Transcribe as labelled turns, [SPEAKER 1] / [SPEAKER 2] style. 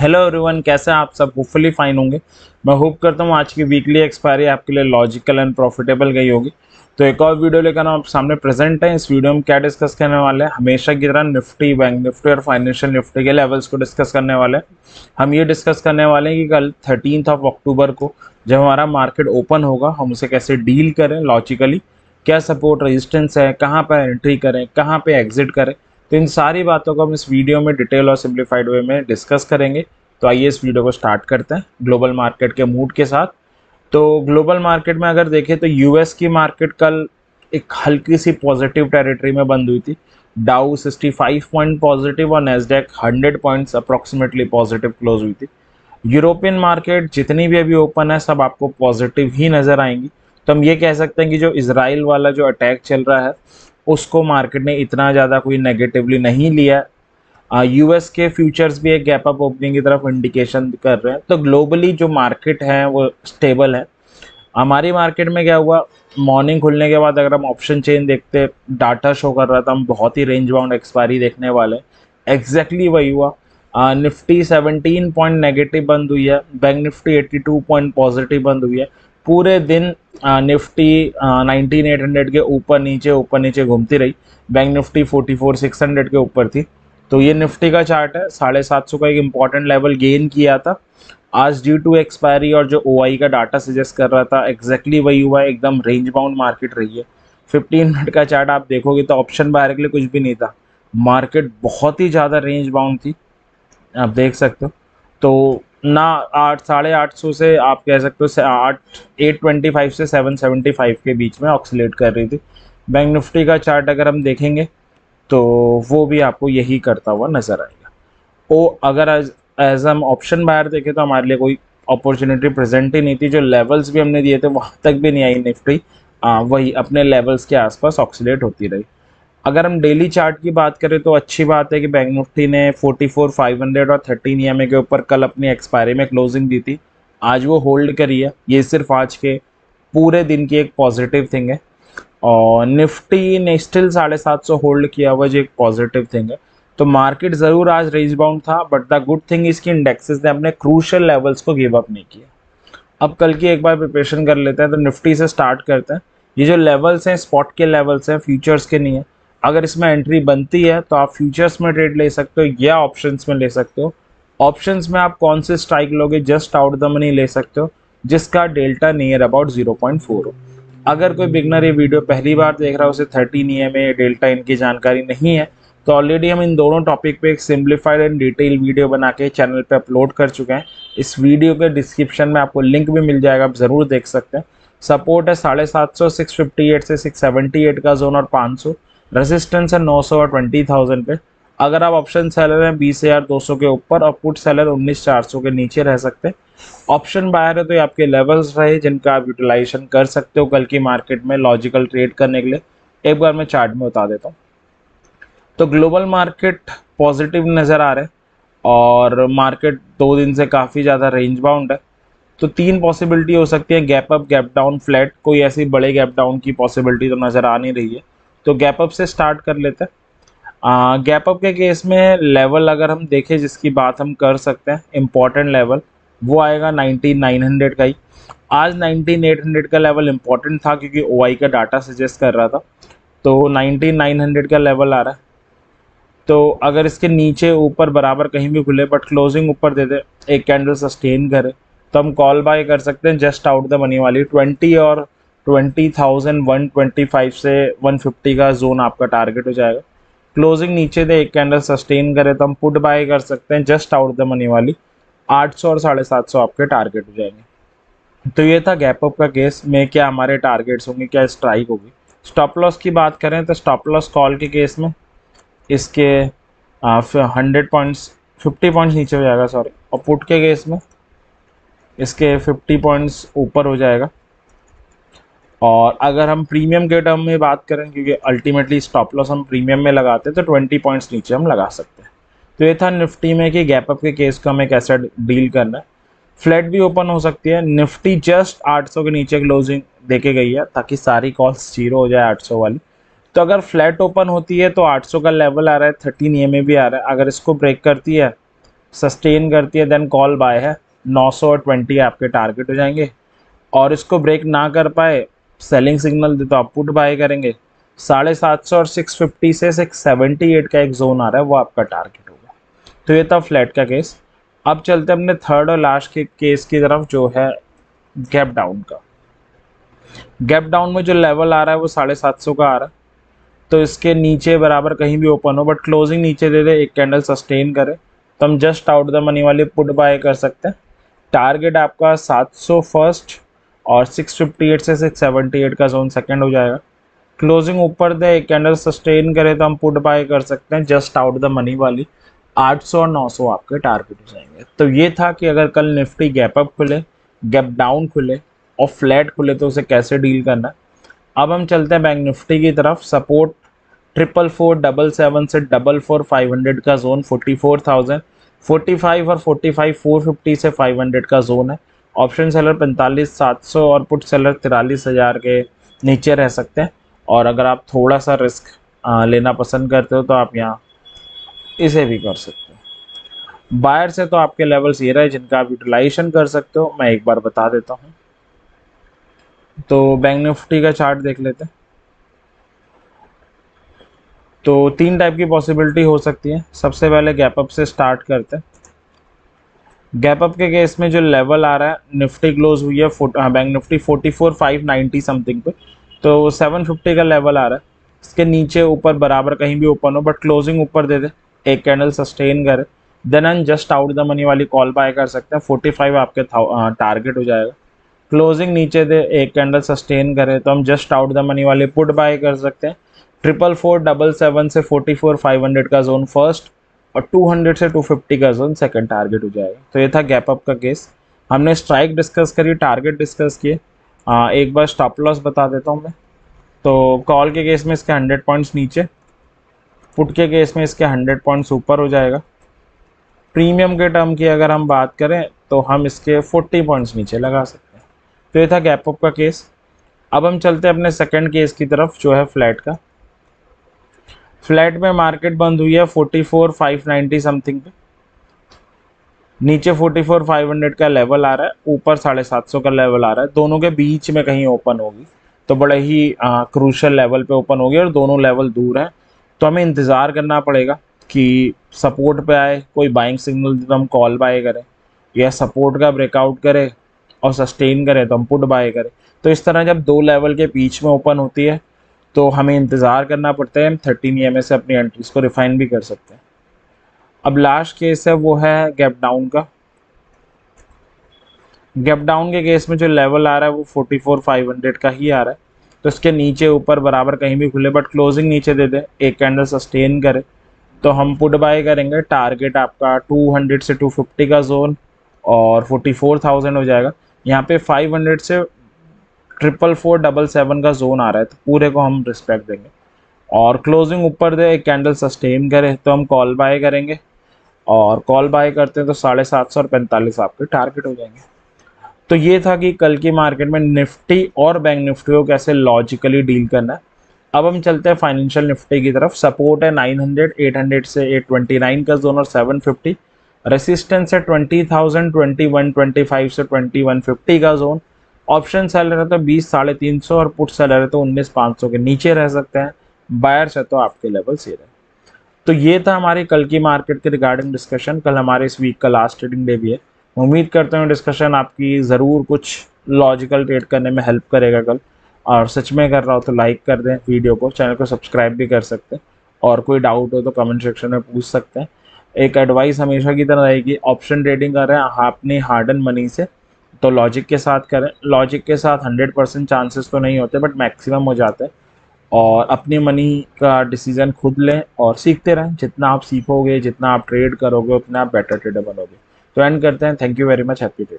[SPEAKER 1] Hello everyone, कैसे हैं आप सब? होपफुली फाइन होंगे। मैं होप करता हूँ आज की वीकली एक्सपायरी आपके लिए लॉजिकल एंड प्रॉफिटेबल गई होगी। तो एक और वीडियो लेकर हम आप सामने प्रेजेंट है। इस वीडियो में क्या डिस्कस करने वाले हैं, हमेशा की तरह निफ्टी, बैंक निफ्टी और फाइनेंशियल निफ्टी के लेवल्स को डिस्कस करने वाले हैं। हम ये डिस्कस करने वाले हैं कि कल 13 अक्टूबर को जब हमारा मार्केट ओपन होगा हम उसे कैसे डील करें लॉजिकली, क्या सपोर्ट रेजिस्टेंस है, कहाँ पर एंट्री करें, कहाँ पे एग्जिट करें। तो इन सारी बातों को हम इस वीडियो में डिटेल और सिंप्लीफाइड वे में डिस्कस करेंगे। तो आइए इस वीडियो को स्टार्ट करते हैं ग्लोबल मार्केट के मूड के साथ। तो ग्लोबल मार्केट में अगर देखें तो यूएस की मार्केट कल एक हल्की सी पॉजिटिव टेरिटरी में बंद हुई थी। डाउ 65 पॉइंट पॉजिटिव और Nasdaq 100 points approximately positive close हुई थी। यूरोपियन मार्केट जितनी भी अभी ओपन है सब आपको पॉजिटिव ही नजर आएंगी। तो हम ये कह सकते हैं कि जो इजराइल वाला जो अटैक चल रहा है उसको मार्केट ने इतना ज़्यादा कोई नेगेटिवली नहीं लिया। यूएस के फ्यूचर्स भी एक गैप अप ओपनिंग की तरफ इंडिकेशन कर रहे हैं। तो ग्लोबली जो मार्केट है वो स्टेबल है। हमारी मार्केट में क्या हुआ, मॉर्निंग खुलने के बाद अगर हम ऑप्शन चेन देखते, डाटा शो कर रहा था हम बहुत ही रेंज बाउंड एक्सपायरी देखने वाले। एग्जैक्टली वही हुआ। निफ्टी 17 पॉइंट नेगेटिव बंद हुई है, बैंक निफ्टी 82 पॉइंट पॉजिटिव बंद हुई है। पूरे दिन निफ्टी 19,800 के ऊपर नीचे घूमती रही। बैंक निफ्टी 44,600 के ऊपर थी। तो ये निफ्टी का चार्ट है, 750 का एक इंपॉर्टेंट लेवल गेन किया था आज ड्यू टू एक्सपायरी। और जो ओआई का डाटा सजेस्ट कर रहा था एग्जैक्टली वही हुआ है, एकदम रेंज बाउंड मार्केट रही है। 15 मिनट का चार्ट आप देखोगे तो ऑप्शन बायर के लिए कुछ भी नहीं था, मार्केट बहुत ही ज़्यादा रेंज बाउंड थी, आप देख सकते हो। तो ना 800 से आप कह सकते हो 825 से 775 के बीच में ऑक्सीलेट कर रही थी। बैंक निफ्टी का चार्ट अगर हम देखेंगे तो वो भी आपको यही करता हुआ नजर आएगा। ओ अगर एज हम ऑप्शन बायर देखें तो हमारे लिए कोई अपॉर्चुनिटी प्रेजेंट ही नहीं थी। जो लेवल्स भी हमने दिए थे वहां तक भी नहीं आई निफ्टी, वही अपने लेवल्स के आसपास ऑक्सीलेट होती रही। अगर हम डेली चार्ट की बात करें तो अच्छी बात है कि बैंक निफ्टी ने 44,500 और 13 ईएमए के ऊपर कल अपनी एक्सपायरी में क्लोजिंग दी थी। आज वो होल्ड करी है, ये सिर्फ आज के पूरे दिन की एक पॉजिटिव थिंग है। और निफ्टी ने स्टिल 750 होल्ड किया हुआ, जो एक पॉजिटिव थिंग है। तो मार्केट जरूर आज रेंज बाउंड था, बट द गुड थिंग इसकी इंडेक्सेस ने अपने क्रूशियल लेवल्स को गिव अप नहीं किया। अब कल की एक बार प्रिपरेशन कर लेते हैं, तो निफ्टी से स्टार्ट करते हैं। ये जो लेवल्स हैं स्पॉट के लेवल्स हैं, फ्यूचर्स के नहीं है। अगर इसमें एंट्री बनती है तो आप फ्यूचर्स में ट्रेड ले सकते हो या ऑप्शंस में ले सकते हो। ऑप्शंस में आप कौन से स्ट्राइक लोगे, जस्ट आउट द मनी ले सकते हो जिसका डेल्टा नियर अबाउट 0.4 हो। अगर कोई बिगनर ये वीडियो पहली बार देख रहा है, उसे 13 ईएमए डेल्टा इनकी जानकारी नहीं है, तो ऑलरेडी हम इन दोनों टॉपिक पे एक सिंप्लीफाइड एंड डिटेल वीडियो बना के चैनल पे अपलोड कर चुके हैं। इस वीडियो के डिस्क्रिप्शन में आपको लिंक भी मिल जाएगा, आप ज़रूर देख सकते हैं। सपोर्ट है 750, 658 से 678 का जोन और 500। रेजिस्टेंस है 900 और 20,000 पे। अगर आप ऑप्शन सेलर हैं 20,200 के ऊपर और पुट सेलर 19,400 के नीचे रह सकते हैं। ऑप्शन बायर है तो ये आपके लेवल्स रहे जिनका आप यूटिलाइजेशन कर सकते हो कल की मार्केट में लॉजिकल ट्रेड करने के लिए। एक बार मैं चार्ट में बता देता हूँ। तो ग्लोबल मार्केट पॉजिटिव नज़र आ रहे हैं और मार्केट 2 दिन से काफ़ी ज़्यादा रेंज बाउंड है। तो 3 पॉसिबिलिटी हो सकती है, gap up, gap down, flat. कोई ऐसी बड़े गैप डाउन की पॉसिबिलिटी तो नज़र आ नहीं रही है। तो गैप अप से स्टार्ट कर लेते हैं। गैप अप के केस में लेवल अगर हम देखें जिसकी बात हम कर सकते हैं इम्पॉर्टेंट लेवल, वो आएगा 19,900 का ही। आज 19,800 का लेवल इम्पॉर्टेंट था क्योंकि ओआई का डाटा सजेस्ट कर रहा था। तो 19,900 का लेवल आ रहा है। तो अगर इसके नीचे ऊपर बराबर कहीं भी खुले बट क्लोजिंग ऊपर दे दे, एक कैंडल सस्टेन करे, तो हम कॉल बाय कर सकते हैं जस्ट आउट द मनी वाली 20 और 20,125 से 150 का जोन आपका टारगेट हो जाएगा। क्लोजिंग नीचे दे, एक कैंडल सस्टेन करे तो हम पुट बाय कर सकते हैं जस्ट आउट द मनी वाली 800 और 750 आपके टारगेट हो जाएंगे। तो ये था गैप अप का केस में, क्या हमारे टारगेट्स होंगे, क्या स्ट्राइक होगी। स्टॉप लॉस की बात करें तो स्टॉप लॉस कॉल के केस में इसके 100 पॉइंट्स 50 पॉइंट्स नीचे हो जाएगा, सॉरी। और पुट के केस में इसके 50 पॉइंट्स ऊपर हो जाएगा। और अगर हम प्रीमियम के टर्म में बात करें, क्योंकि अल्टीमेटली स्टॉप लॉस हम प्रीमियम में लगाते हैं, तो 20 पॉइंट्स नीचे हम लगा सकते हैं। तो ये था निफ्टी में कि गैप अप के केस को हमें कैसे डील करना है। फ्लैट भी ओपन हो सकती है। निफ्टी जस्ट 800 के नीचे क्लोजिंग देके गई है ताकि सारी कॉल्स जीरो हो जाए 800 वाली। तो अगर फ्लैट ओपन होती है तो 800 का लेवल आ रहा है, 13 ईएमए भी आ रहा है। अगर इसको ब्रेक करती है सस्टेन करती है देन कॉल बाय है, 920 आपके टारगेट हो जाएंगे। और इसको ब्रेक ना कर पाए, सेलिंग सिग्नल दे तो आप पुट बाय करेंगे। 750 और 650 से 678 का एक जोन आ रहा है, वो आपका टारगेट होगा। तो ये था फ्लैट का केस। अब चलते हैं अपने थर्ड और लास्ट के केस की तरफ, जो है गैप डाउन का। गैप डाउन में जो लेवल आ रहा है वो 750 का आ रहा है। तो इसके नीचे बराबर कहीं भी ओपन हो बट क्लोजिंग नीचे दे दे, एक कैंडल सस्टेन करे, तो हम जस्ट आउट द मनी वाली पुट बाय कर सकते हैं। टारगेट आपका 700 फर्स्ट और 658 से 678 का जोन सेकंड हो जाएगा। क्लोजिंग ऊपर दे, एक कैंडल सस्टेन करे तो हम पुट बाय कर सकते हैं जस्ट आउट द मनी वाली 800 और 900 आपके टारगेट हो जाएंगे। तो ये था कि अगर कल निफ्टी गैप अप खुले, गैप डाउन खुले और फ्लैट खुले तो उसे कैसे डील करना है। अब हम चलते हैं बैंक निफ्टी की तरफ। सपोर्ट 44477 से 44500 का जोन, 44,000, 45 और 45 450 से 500 का जोन है। ऑप्शन सेलर 45,700 और पुट सेलर 43,000 के नीचे रह सकते हैं। और अगर आप थोड़ा सा रिस्क लेना पसंद करते हो तो आप यहाँ इसे भी कर सकते हो। बायर से तो आपके लेवल्स ये रहे जिनका आप यूटिलाइजेशन कर सकते हो, मैं एक बार बता देता हूँ। तो बैंक निफ्टी का चार्ट देख लेते हैं। तो तीन टाइप की पॉसिबिलिटी हो सकती है। सबसे पहले गैप अप से स्टार्ट करते हैं। गैप अप के केस में जो लेवल आ रहा है, निफ्टी क्लोज हुई है बैंक निफ्टी 44,590 समथिंग पे, तो 750 का लेवल आ रहा है। इसके नीचे ऊपर बराबर कहीं भी ओपन हो बट क्लोजिंग ऊपर दे दे, एक कैंडल सस्टेन करे, देन हम जस्ट आउट द मनी वाली कॉल बाय कर सकते हैं। 45 आपके टारगेट हो जाएगा। क्लोजिंग नीचे दे, एक कैंडल सस्टेन करे तो हम जस्ट आउट द मनी वाले पुट बाय कर सकते हैं। 44477 से 44,500 का जोन फर्स्ट और 200 से 250 का जोन सेकंड टारगेट हो जाएगा। तो ये था गैप अप का केस। हमने स्ट्राइक डिस्कस करी, टारगेट डिस्कस किए। एक बार स्टॉप लॉस बता देता हूँ मैं। तो कॉल के केस में इसके 100 पॉइंट्स नीचे, पुट के केस में इसके 100 पॉइंट्स ऊपर हो जाएगा। प्रीमियम के टर्म की अगर हम बात करें तो हम इसके 40 पॉइंट्स नीचे लगा सकते हैं। तो ये था गैप अप का केस। अब हम चलते हैं अपने सेकंड केस की तरफ, जो है फ्लैट का। फ्लैट में मार्केट बंद हुई है 44,590 समथिंग पे। नीचे 44,500 का लेवल आ रहा है, ऊपर 750 का लेवल आ रहा है। दोनों के बीच में कहीं ओपन होगी तो बड़े ही क्रूशियल लेवल पे ओपन होगी और दोनों लेवल दूर हैं। तो हमें इंतज़ार करना पड़ेगा कि सपोर्ट पे आए, कोई बाइंग सिग्नल तो हम कॉल बाय करें, या सपोर्ट का ब्रेकआउट करे और सस्टेन करे तो हम पुट बाय करें। तो इस तरह जब दो लेवल के बीच में ओपन होती है तो हमें इंतज़ार करना पड़ता है। हम 13 EMA से अपनी एंट्रीज को रिफाइन भी कर सकते हैं। अब लास्ट केस है वो है गैप डाउन का। गैप डाउन के केस में जो लेवल आ रहा है वो 44,500 का ही आ रहा है। तो इसके नीचे ऊपर बराबर कहीं भी खुले बट क्लोजिंग नीचे दे दे, एक कैंडल सस्टेन करे तो हम पुट बाय करेंगे। टारगेट आपका 200 से 250 का जोन और 44,000 हो जाएगा। यहाँ पे 500 से 44477 का जोन आ रहा है, तो पूरे को हम रिस्पेक्ट देंगे। और क्लोजिंग ऊपर दे, एक कैंडल सस्टेन करे तो हम कॉल बाय करेंगे। और कॉल बाय करते हैं तो 750 और 45 आपके टारगेट हो जाएंगे। तो ये था कि कल की मार्केट में निफ्टी और बैंक निफ्टी को कैसे लॉजिकली डील करना है। अब हम चलते हैं फाइनेंशियल निफ्टी की तरफ। सपोर्ट है 900, 800 से 829 का जोन और 750। रेसिस्टेंस है 20,000, 2125 से 2150 का जोन। ऑप्शन सेलर है तो 20,350 और पुट सेलर है तो 19,500 के नीचे रह सकते हैं। बायर्स है तो आपके लेवल से रहे। तो ये था हमारी कल की मार्केट के रिगार्डिंग डिस्कशन। कल हमारे इस वीक का लास्ट ट्रेडिंग डे भी है। उम्मीद करता हूँ डिस्कशन आपकी ज़रूर कुछ लॉजिकल ट्रेड करने में हेल्प करेगा कल। और सच में कर रहा हो तो लाइक कर दें वीडियो को, चैनल को सब्सक्राइब भी कर सकते हैं। और कोई डाउट हो तो कमेंट सेक्शन में पूछ सकते हैं। एक एडवाइस हमेशा की तरह रहेगी, ऑप्शन ट्रेडिंग कर रहे हैं अपनी हार्ड एंड मनी से तो लॉजिक के साथ करें। लॉजिक के साथ 100% चांसेस तो नहीं होते बट मैक्सिमम हो जाते हैं। और अपनी मनी का डिसीजन खुद लें और सीखते रहें। जितना आप सीखोगे, जितना आप ट्रेड करोगे, उतना आप बेटर ट्रेडर बनोगे। तो एंड करते हैं। Thank you very much. Happy trading.